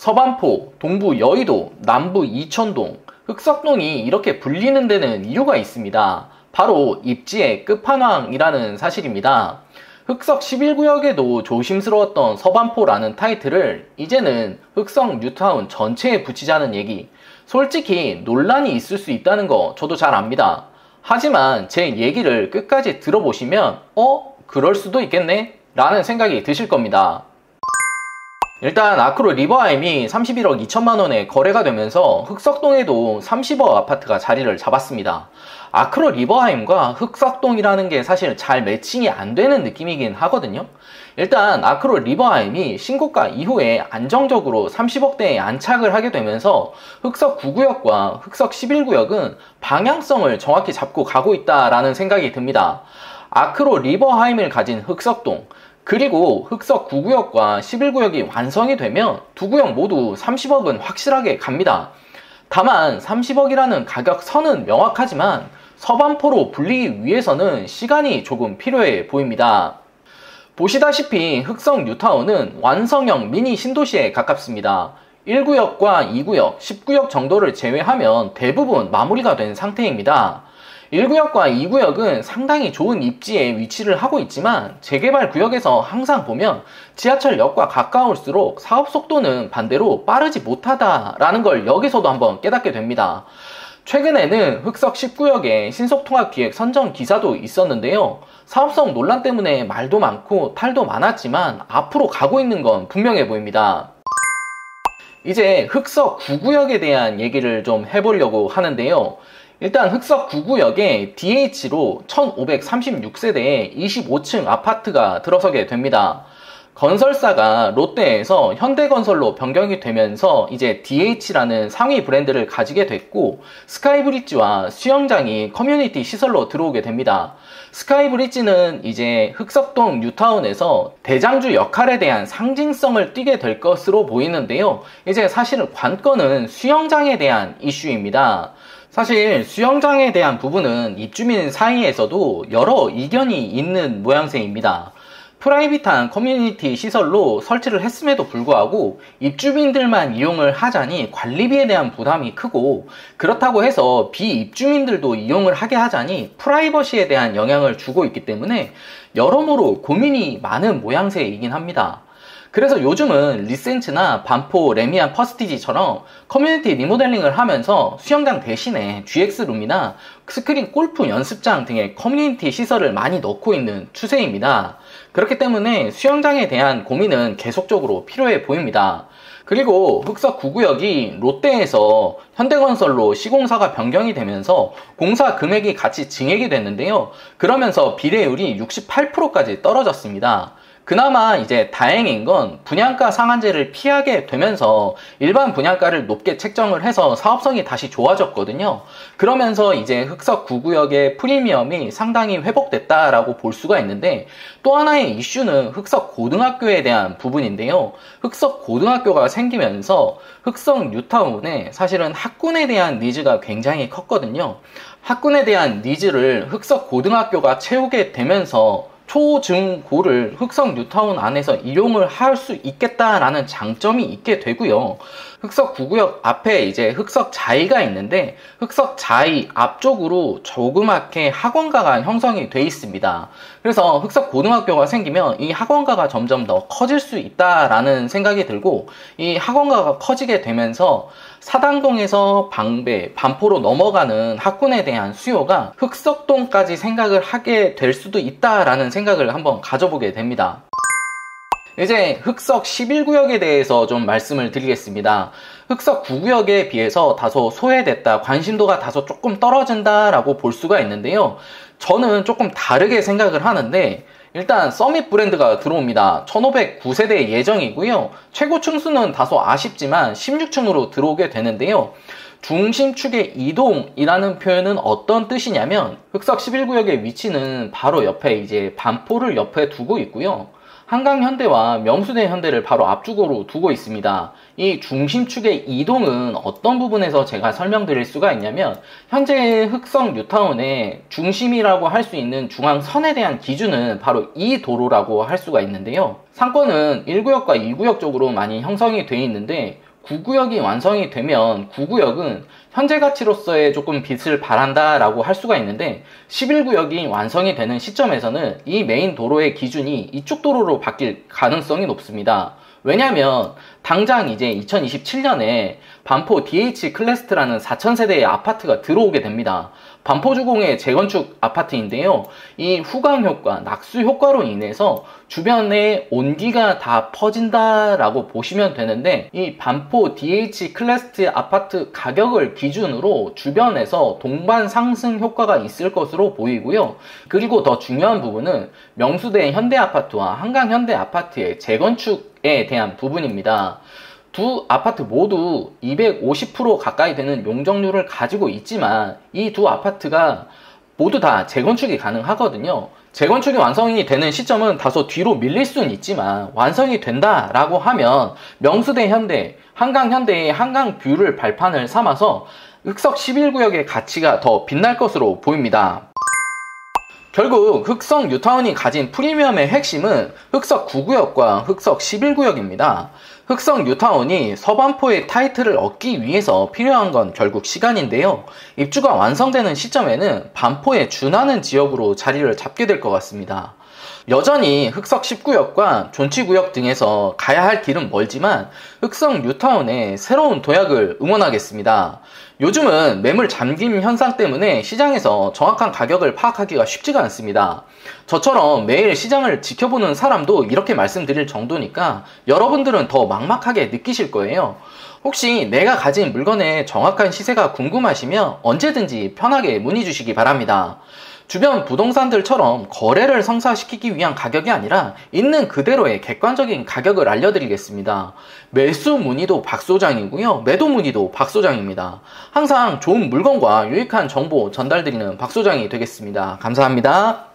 서반포, 동부 여의도, 남부 이천동, 흑석동이 이렇게 불리는 데는 이유가 있습니다. 바로 입지의 끝판왕이라는 사실입니다. 흑석 11구역에도 조심스러웠던 서반포라는 타이틀을 이제는 흑석 뉴타운 전체에 붙이자는 얘기. 솔직히 논란이 있을 수 있다는 거 저도 잘 압니다. 하지만 제 얘기를 끝까지 들어보시면 그럴 수도 있겠네? 라는 생각이 드실 겁니다. 일단 아크로 리버하임이 31억 2천만 원에 거래가 되면서 흑석동에도 30억 아파트가 자리를 잡았습니다. 아크로 리버하임과 흑석동이라는 게 사실 잘 매칭이 안 되는 느낌이긴 하거든요. 일단 아크로 리버하임이 신고가 이후에 안정적으로 30억대에 안착을 하게 되면서 흑석 9구역과 흑석 11구역은 방향성을 정확히 잡고 가고 있다라는 생각이 듭니다. 아크로 리버하임을 가진 흑석동, 그리고 흑석 9구역과 11구역이 완성이 되면 두 구역 모두 30억은 확실하게 갑니다. 다만 30억이라는 가격 선은 명확하지만 서반포로 불리기 위해서는 시간이 조금 필요해 보입니다. 보시다시피 흑석 뉴타운은 완성형 미니 신도시에 가깝습니다. 1구역과 2구역, 10구역 정도를 제외하면 대부분 마무리가 된 상태입니다. 1구역과 2구역은 상당히 좋은 입지에 위치를 하고 있지만 재개발 구역에서 항상 보면 지하철역과 가까울수록 사업 속도는 반대로 빠르지 못하다라는 걸 여기서도 한번 깨닫게 됩니다. 최근에는 흑석 10구역에 신속통합기획 선정 기사도 있었는데요. 사업성 논란 때문에 말도 많고 탈도 많았지만 앞으로 가고 있는 건 분명해 보입니다. 이제 흑석 9구역에 대한 얘기를 좀 해보려고 하는데요. 일단 흑석 9구역에 DH로 1536세대의 25층 아파트가 들어서게 됩니다. 건설사가 롯데에서 현대건설로 변경이 되면서 이제 DH라는 상위 브랜드를 가지게 됐고 스카이브리지와 수영장이 커뮤니티 시설로 들어오게 됩니다. 스카이브리지는 이제 흑석동 뉴타운에서 대장주 역할에 대한 상징성을 띠게 될 것으로 보이는데요. 이제 사실은 관건은 수영장에 대한 이슈입니다. 사실 수영장에 대한 부분은 입주민 사이에서도 여러 이견이 있는 모양새입니다. 프라이빗한 커뮤니티 시설로 설치를 했음에도 불구하고 입주민들만 이용을 하자니 관리비에 대한 부담이 크고, 그렇다고 해서 비입주민들도 이용을 하게 하자니 프라이버시에 대한 영향을 주고 있기 때문에 여러모로 고민이 많은 모양새이긴 합니다. 그래서 요즘은 리센츠나 반포, 레미안, 퍼스티지처럼 커뮤니티 리모델링을 하면서 수영장 대신에 GX룸이나 스크린 골프 연습장 등의 커뮤니티 시설을 많이 넣고 있는 추세입니다. 그렇기 때문에 수영장에 대한 고민은 계속적으로 필요해 보입니다. 그리고 흑석 9구역이 롯데에서 현대건설로 시공사가 변경이 되면서 공사 금액이 같이 증액이 됐는데요. 그러면서 비례율이 68%까지 떨어졌습니다. 그나마 이제 다행인 건 분양가 상한제를 피하게 되면서 일반 분양가를 높게 책정을 해서 사업성이 다시 좋아졌거든요. 그러면서 이제 흑석 9구역의 프리미엄이 상당히 회복됐다라고 볼 수가 있는데, 또 하나의 이슈는 흑석 고등학교에 대한 부분인데요. 흑석 고등학교가 생기면서 흑석 뉴타운에 사실은 학군에 대한 니즈가 굉장히 컸거든요. 학군에 대한 니즈를 흑석 고등학교가 채우게 되면서 초, 중, 고를 흑석 뉴타운 안에서 이용을 할 수 있겠다라는 장점이 있게 되고요. 흑석 9구역 앞에 이제 흑석 자이가 있는데 흑석 자이 앞쪽으로 조그맣게 학원가가 형성이 돼 있습니다. 그래서 흑석 고등학교가 생기면 이 학원가가 점점 더 커질 수 있다라는 생각이 들고, 이 학원가가 커지게 되면서 사당동에서 방배, 반포로 넘어가는 학군에 대한 수요가 흑석동까지 생각을 하게 될 수도 있다라는 생각을 한번 가져보게 됩니다. 이제 흑석 11구역에 대해서 좀 말씀을 드리겠습니다. 흑석 9구역에 비해서 다소 소외됐다, 관심도가 다소 조금 떨어진다라고 볼 수가 있는데요. 저는 조금 다르게 생각을 하는데, 일단 서밋 브랜드가 들어옵니다. 1509세대 예정이고요. 최고 층수는 다소 아쉽지만 16층으로 들어오게 되는데요. 중심축의 이동이라는 표현은 어떤 뜻이냐면, 흑석 11구역의 위치는 바로 옆에 이제 반포를 옆에 두고 있고요. 한강현대와 명수대 현대를 바로 앞쪽으로 두고 있습니다. 이 중심축의 이동은 어떤 부분에서 제가 설명드릴 수가 있냐면, 현재 흑석 뉴타운의 중심이라고 할 수 있는 중앙선에 대한 기준은 바로 이 도로라고 할 수가 있는데요. 상권은 1구역과 2구역 쪽으로 많이 형성이 되어 있는데, 9구역이 완성이 되면 9구역은 현재 가치로서의 조금 빛을 발한다 라고 할 수가 있는데 11구역이 완성이 되는 시점에서는 이 메인 도로의 기준이 이쪽 도로로 바뀔 가능성이 높습니다. 왜냐면 당장 이제 2027년에 반포 DH 클래스트라는 4000세대의 아파트가 들어오게 됩니다. 반포주공의 재건축 아파트인데요. 이 후광 효과, 낙수 효과로 인해서 주변에 온기가 다 퍼진다라고 보시면 되는데 이 반포 DH 클래스트 아파트 가격을 기준으로 주변에서 동반 상승 효과가 있을 것으로 보이고요. 그리고 더 중요한 부분은 명수대 현대아파트와 한강현대아파트의 재건축에 대한 부분입니다. 두 아파트 모두 250% 가까이 되는 용적률을 가지고 있지만 이 두 아파트가 모두 다 재건축이 가능하거든요. 재건축이 완성이 되는 시점은 다소 뒤로 밀릴 수는 있지만 완성이 된다라고 하면 명수대 현대, 한강현대의 한강뷰를 발판을 삼아서 흑석 11구역의 가치가 더 빛날 것으로 보입니다. 결국 흑석 뉴타운이 가진 프리미엄의 핵심은 흑석 9구역과 흑석 11구역입니다. 흑석 뉴타운이 서반포의 타이틀을 얻기 위해서 필요한 건 결국 시간인데요. 입주가 완성되는 시점에는 반포에 준하는 지역으로 자리를 잡게 될 것 같습니다. 여전히 흑석 10구역과 존치구역 등에서 가야 할 길은 멀지만 흑석 뉴타운의 새로운 도약을 응원하겠습니다. 요즘은 매물 잠김 현상 때문에 시장에서 정확한 가격을 파악하기가 쉽지가 않습니다. 저처럼 매일 시장을 지켜보는 사람도 이렇게 말씀드릴 정도니까 여러분들은 더 막막하게 느끼실 거예요. 혹시 내가 가진 물건의 정확한 시세가 궁금하시면 언제든지 편하게 문의 주시기 바랍니다. 주변 부동산들처럼 거래를 성사시키기 위한 가격이 아니라 있는 그대로의 객관적인 가격을 알려드리겠습니다. 매수 문의도 박소장이고요. 매도 문의도 박소장입니다. 항상 좋은 물건과 유익한 정보 전달드리는 박소장이 되겠습니다. 감사합니다.